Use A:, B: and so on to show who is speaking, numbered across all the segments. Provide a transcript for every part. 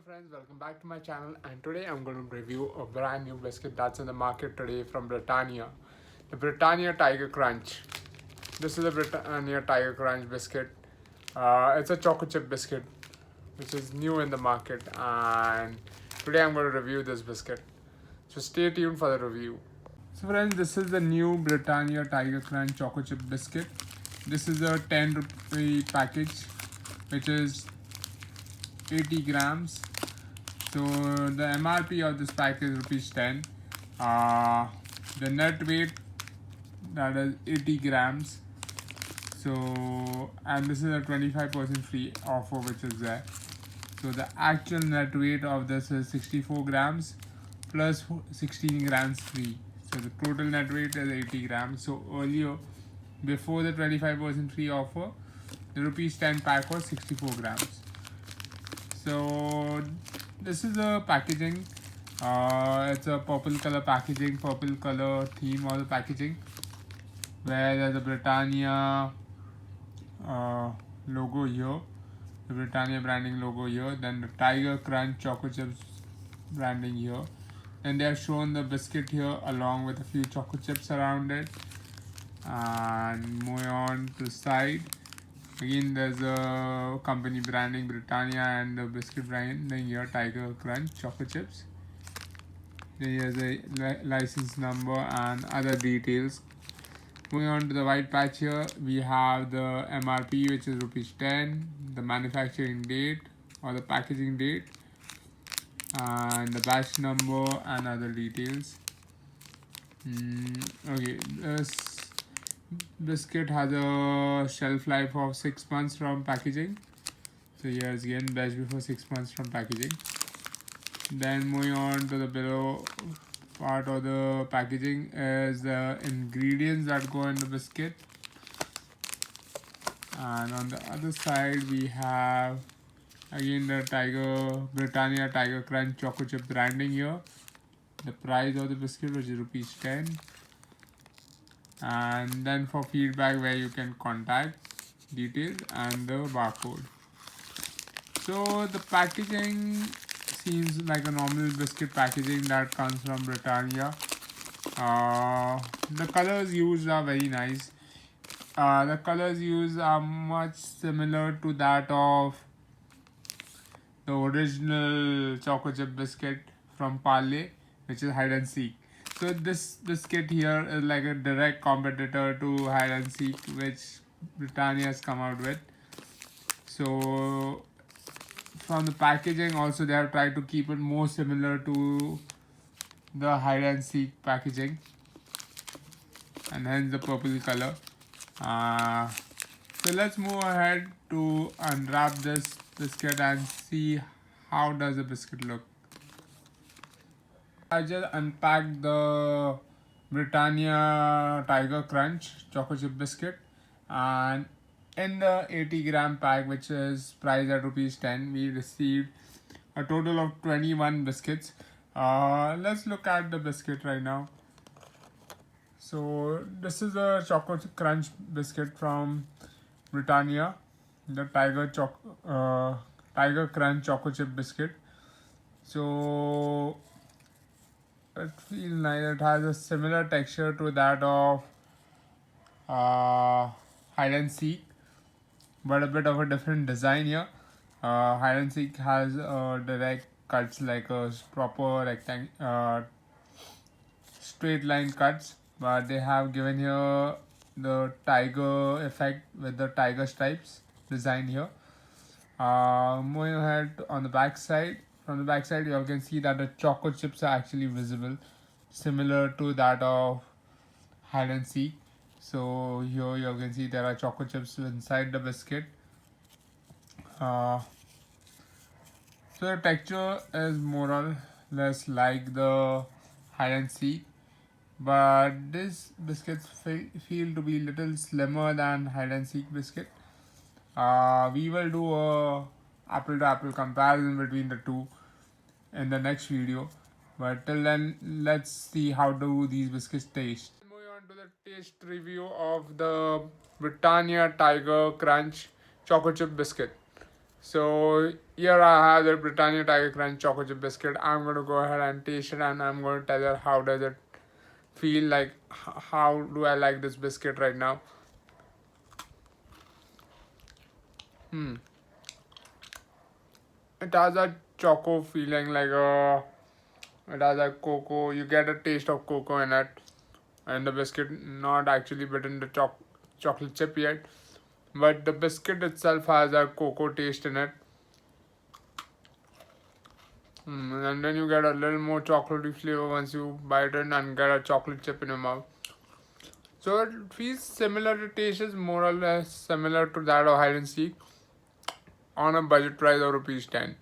A: friends, welcome back to my channel, and today I'm going to review a brand new biscuit that's in the market today from Britannia, the Britannia Tiger Krunch. This is a Britannia Tiger Krunch biscuit. It's a choco chip biscuit which is new in the market, and today I'm going to review this biscuit. So stay tuned for the review. So friends, this is the new Britannia Tiger Krunch choco chip biscuit. This is a 10 rupee package which is 80 grams. So the MRP of this pack is rupees 10. The net weight, that is 80 grams. So, and this is a 25% free offer which is there. So the actual net weight of this is 64 grams plus 16 grams free. So the total net weight is 80 grams. So earlier, before the 25% free offer, the rupees 10 pack was 64 grams. So this is the packaging. It's a purple color packaging, purple color theme of the packaging, where there's a Britannia logo here, the Britannia branding logo here, then the Tiger Krunch Chocochips branding here, and they have shown the biscuit here along with a few choco chips around it. And moving on to the side, again there's a company branding Britannia and the biscuit branding here, Tiger Krunch Chocochips. Then here's a license number and other details. Moving on to the white patch here, we have the MRP which is rupees 10, the manufacturing date or the packaging date, and the batch number and other details. Okay, this biscuit has a shelf life of 6 months from packaging. So here's again batch before 6 months from packaging. Then moving on to the below part of the packaging is the ingredients that go in the biscuit. And on the other side we have again the Britannia Tiger Krunch Choco Chip branding here, the price of the biscuit which is rupees 10, and then for feedback where you can contact details and the barcode. So the packaging seems like a normal biscuit packaging that comes from Britannia. The colors used are very nice. The colors used are much similar to that of the original choco chip biscuit from Parle, which is hide and seek. So this biscuit here is like a direct competitor to hide and seek, which Britannia has come out with. So from the packaging also they have tried to keep it more similar to the hide and seek packaging, and hence the purple color. So let's move ahead to unwrap this biscuit and see how does the biscuit look. I just unpacked the Britannia Tiger Krunch Choco Chip biscuit, and in the 80 gram pack which is priced at rupees 10, we received a total of 21 biscuits. Let's look at the biscuit right now. So this is a Choco Crunch biscuit from Britannia, the Tiger Krunch Choco Chip biscuit. So it feels nice. It has a similar texture to that of hide and seek, but a bit of a different design here. Hide and seek has direct cuts, like a proper rectangle, straight line cuts, but they have given here the tiger effect with the tiger stripes design here. Moving ahead on the back side, from the back side you all can see that the choco chips are actually visible, similar to that of hide and seek. So here you can see there are choco chips inside the biscuit. So the texture is more or less like the hide and seek, but this biscuits feel to be little slimmer than hide and seek biscuit. We will do a apple to apple comparison between the two in the next video, but till then let's see how do these biscuits taste. Moving on to the taste review of the Britannia Tiger Krunch Choco Chip biscuit. So here I have the Britannia Tiger Krunch Chocochip biscuit. I'm going to go ahead and taste it, and I'm going to tell you how does it feel like, how do I like this biscuit right now. It has a choco feeling, like it has a cocoa. You get a taste of cocoa in it, and the biscuit not actually bitten the chocolate chip yet, but the biscuit itself has a cocoa taste in it. And then you get a little more chocolatey flavor once you bite it and get a chocolate chip in your mouth. So it feels similar. The taste is more or less similar to that of hide and seek on a budget price of ₹10.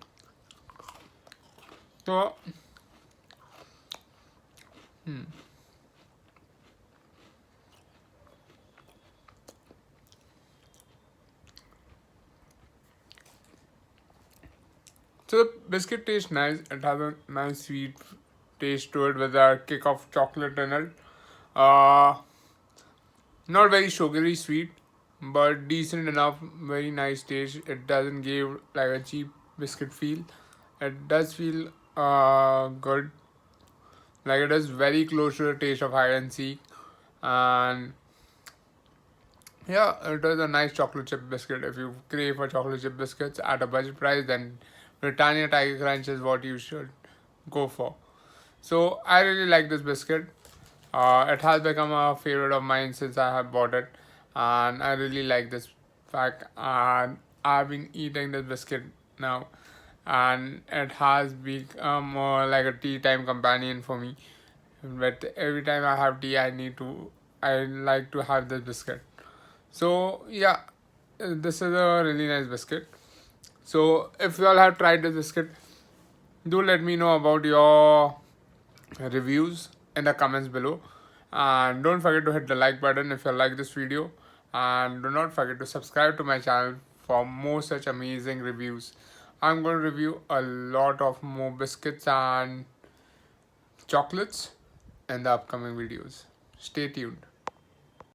A: So, so the biscuit tastes nice. It has a nice sweet taste to it with a kick of chocolate in it. Uh, Not very sugary sweet, but decent enough. Very nice taste. It doesn't give like a cheap biscuit feel. It does feel good. Like it is very close to the taste of hide and seek, and yeah, it is a nice chocolate chip biscuit. If you crave for chocolate chip biscuits at a budget price, then Britannia Tiger Crunch is what you should go for. So I really like this biscuit. It has become a favorite of mine since I have bought it, and I really like this fact. And I've been eating this biscuit now, and it has become like a tea time companion for me. But every time I have tea, I like to have this biscuit. So yeah, this is a really nice biscuit. So if you all have tried this biscuit, do let me know about your reviews in the comments below, and don't forget to hit the like button if you like this video, and do not forget to subscribe to my channel for more such amazing reviews. I'm going to review a lot of more biscuits and chocolates in the upcoming videos. Stay tuned.